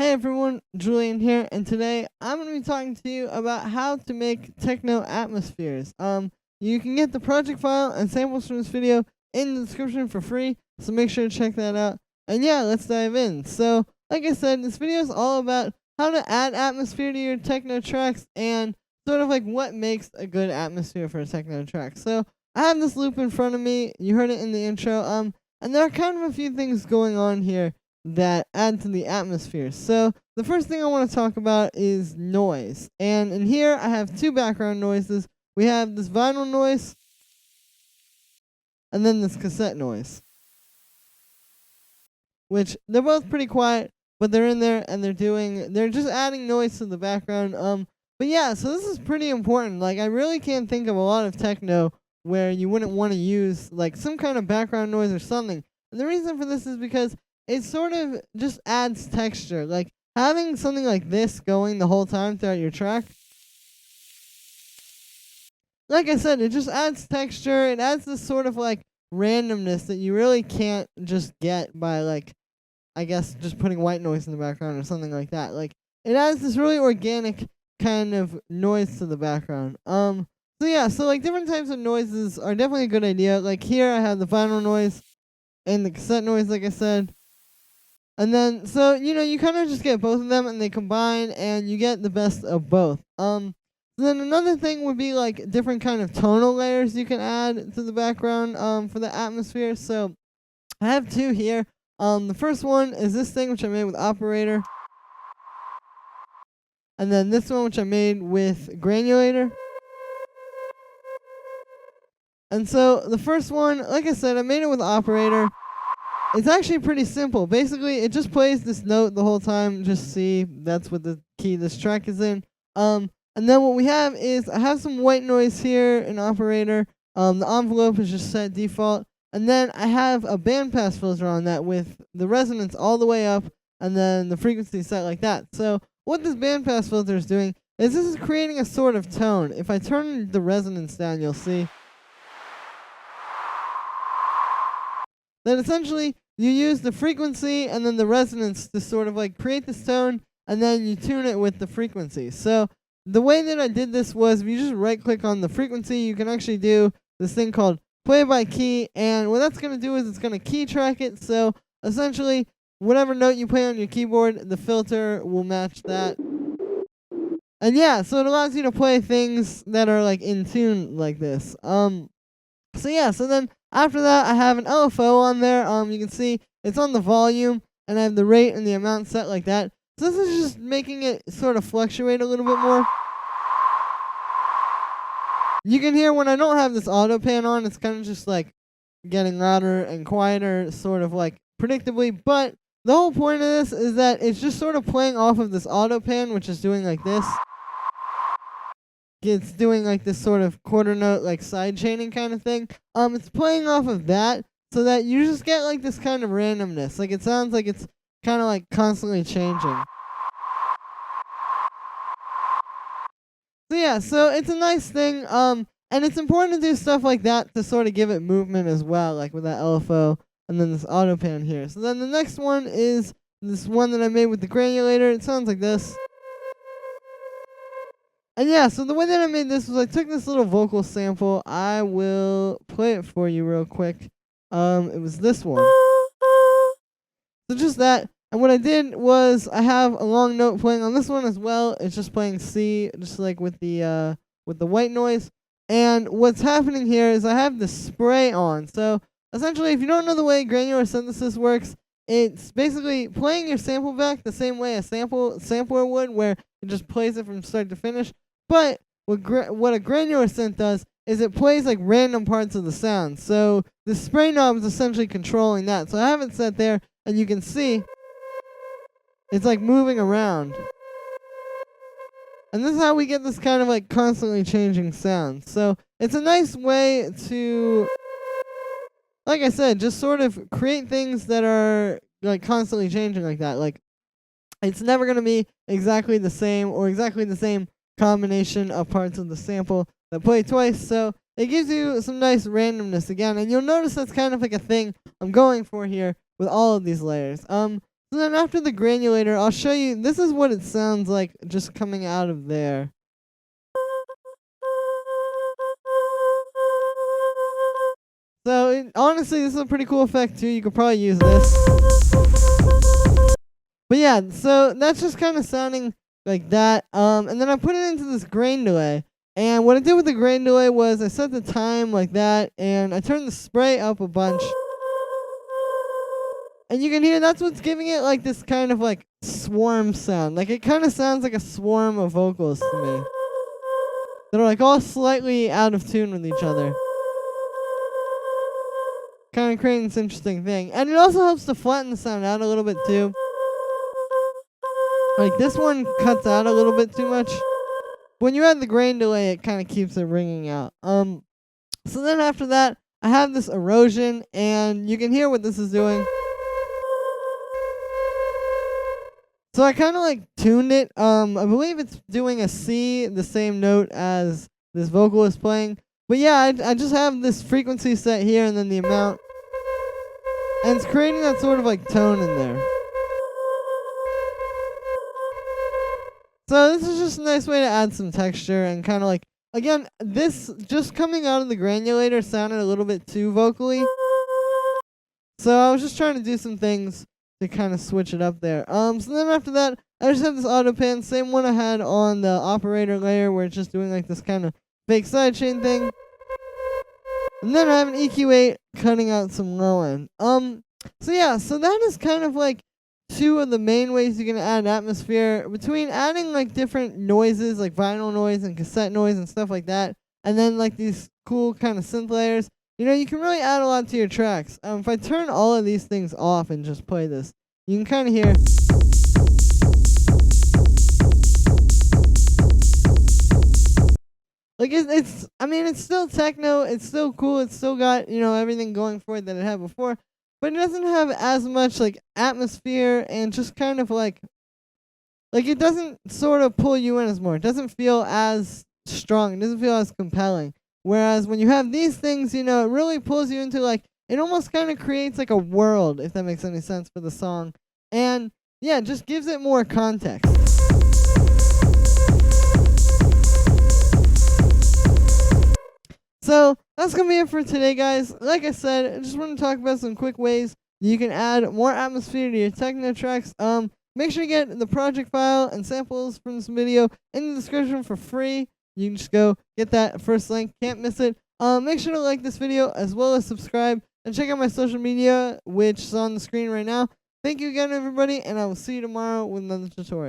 Hey everyone, Julian here, and today I'm going to be talking to you about how to make techno atmospheres. You can get the project file and samples from this video in the description for free, so make sure to check that out. And yeah, let's dive in. So, like I said, this video is all about how to add atmosphere to your techno tracks and sort of like what makes a good atmosphere for a techno track. So, I have this loop in front of me. You heard it in the intro. And there are kind of a few things going on here that add to the atmosphere. So the first thing I want to talk about is noise. And in here I have two background noises. We have this vinyl noise and then this cassette noise, which they're both pretty quiet, but they're in there and they're just adding noise to the background. But yeah, so this is pretty important. Like, I really can't think of a lot of techno where you wouldn't want to use like some kind of background noise or something. And the reason for this is because it sort of just adds texture. Like, having something like this going the whole time throughout your track, like I said, it just adds texture. It adds this sort of like randomness that you really can't just get by, like, I guess just putting white noise in the background or something like that. Like, it adds this really organic kind of noise to the background. So yeah, so like different types of noises are definitely a good idea. Like here I have the vinyl noise and the cassette noise, like I said. And then, so, you kind of just get both of them and they combine and you get the best of both. So then another thing would be like different kind of tonal layers you can add to the background for the atmosphere. So I have two here. The first one is this thing which I made with Operator. And then this one which I made with Granulator. And so the first one, like I said, I made it with Operator. It's actually pretty simple. Basically, it just plays this note the whole time. Just C, that's what the key this track is in. And then what we have is I have some white noise here in Operator. The envelope is just set default. And then I have a bandpass filter on that with the resonance all the way up and then the frequency set like that. So what this bandpass filter is doing is this is creating a sort of tone. If I turn the resonance down, you'll see that essentially you use the frequency and then the resonance to sort of like create this tone, and then you tune it with the frequency. So the way that I did this was if you just right click on the frequency, you can actually do this thing called play by key, and what that's going to do is it's going to key track it. So essentially whatever note you play on your keyboard, the filter will match that. And yeah, so it allows you to play things that are like in tune like this. So yeah, so then after that, I have an LFO on there. You can see it's on the volume, and I have the rate and the amount set like that. So this is just making it sort of fluctuate a little bit more. You can hear when I don't have this auto pan on, it's kind of just like getting louder and quieter, sort of like predictably. But the whole point of this is that it's just sort of playing off of this auto pan, which is doing like this. It's doing like this sort of quarter note, like side chaining kind of thing. It's playing off of that so that you just get like this kind of randomness. Like, it sounds like it's kind of like constantly changing. So yeah, so it's a nice thing. And it's important to do stuff like that to sort of give it movement as well, like with that LFO and then this auto pan here. So then the next one is this one that I made with the Granulator. It sounds like this. And yeah, so the way that I made this was I took this little vocal sample. I will play it for you real quick. It was this one. So just that. And what I did was I have a long note playing on this one as well. It's just playing C, just like with the white noise. And what's happening here is I have the spray on. So essentially, if you don't know the way granular synthesis works, it's basically playing your sample back the same way a sampler would, where it just plays it from start to finish. But what a granular synth does is it plays like random parts of the sound. So the spray knob is essentially controlling that. So I have it set there, and you can see it's like moving around. And this is how we get this kind of like constantly changing sound. So it's a nice way to, like I said, just sort of create things that are like constantly changing like that. Like, it's never going to be exactly the same or exactly the same combination of parts of the sample that play twice. So it gives you some nice randomness again. And you'll notice that's kind of like a thing I'm going for here with all of these layers. So then after the granulator, I'll show you, this is what it sounds like just coming out of there. So honestly, this is a pretty cool effect too. You could probably use this. But yeah, so that's just kind of sounding like that. And then I put it into this grain delay. And what I did with the grain delay was I set the time like that, and I turned the spray up a bunch. And you can hear that's what's giving it like this kind of like swarm sound. Like it kind of sounds like a swarm of vocals to me. That are like all slightly out of tune with each other. Kind of creating this interesting thing. And it also helps to flatten the sound out a little bit too. Like this one cuts out a little bit too much. When you add the grain delay, it kind of keeps it ringing out. So then after that, I have this erosion, and you can hear what this is doing. So I kind of like tuned it. I believe it's doing a C, the same note as this vocal is playing. But yeah, I just have this frequency set here, and then the amount. And it's creating that sort of like tone in there. So this is just a nice way to add some texture and kind of like, again, this just coming out of the granulator sounded a little bit too vocally. So I was just trying to do some things to kind of switch it up there. So then after that, I just have this auto pan, same one I had on the operator layer where it's just doing like this kind of fake sidechain thing. And then I have an EQ8 cutting out some low end. So yeah, so that is kind of like two of the main ways you can add atmosphere, between adding like different noises like vinyl noise and cassette noise and stuff like that, and then like these cool kind of synth layers. You know, you can really add a lot to your tracks. If I turn all of these things off and just play this, you can kind of hear. Like it's I mean, it's still techno, it's still cool, it's still got, you know, everything going for it that it had before. But it doesn't have as much like atmosphere, and just kind of like it doesn't sort of pull you in as more. It doesn't feel as strong. It doesn't feel as compelling. Whereas when you have these things, you know, it really pulls you into like, it almost kind of creates like a world, if that makes any sense for the song. And yeah, it just gives it more context. So that's going to be it for today, guys. Like I said, I just want to talk about some quick ways you can add more atmosphere to your techno tracks. Make sure to get the project file and samples from this video in the description for free. You can just go get that first link. Can't miss it. Make sure to like this video as well as subscribe. And check out my social media, which is on the screen right now. Thank you again, everybody, and I will see you tomorrow with another tutorial.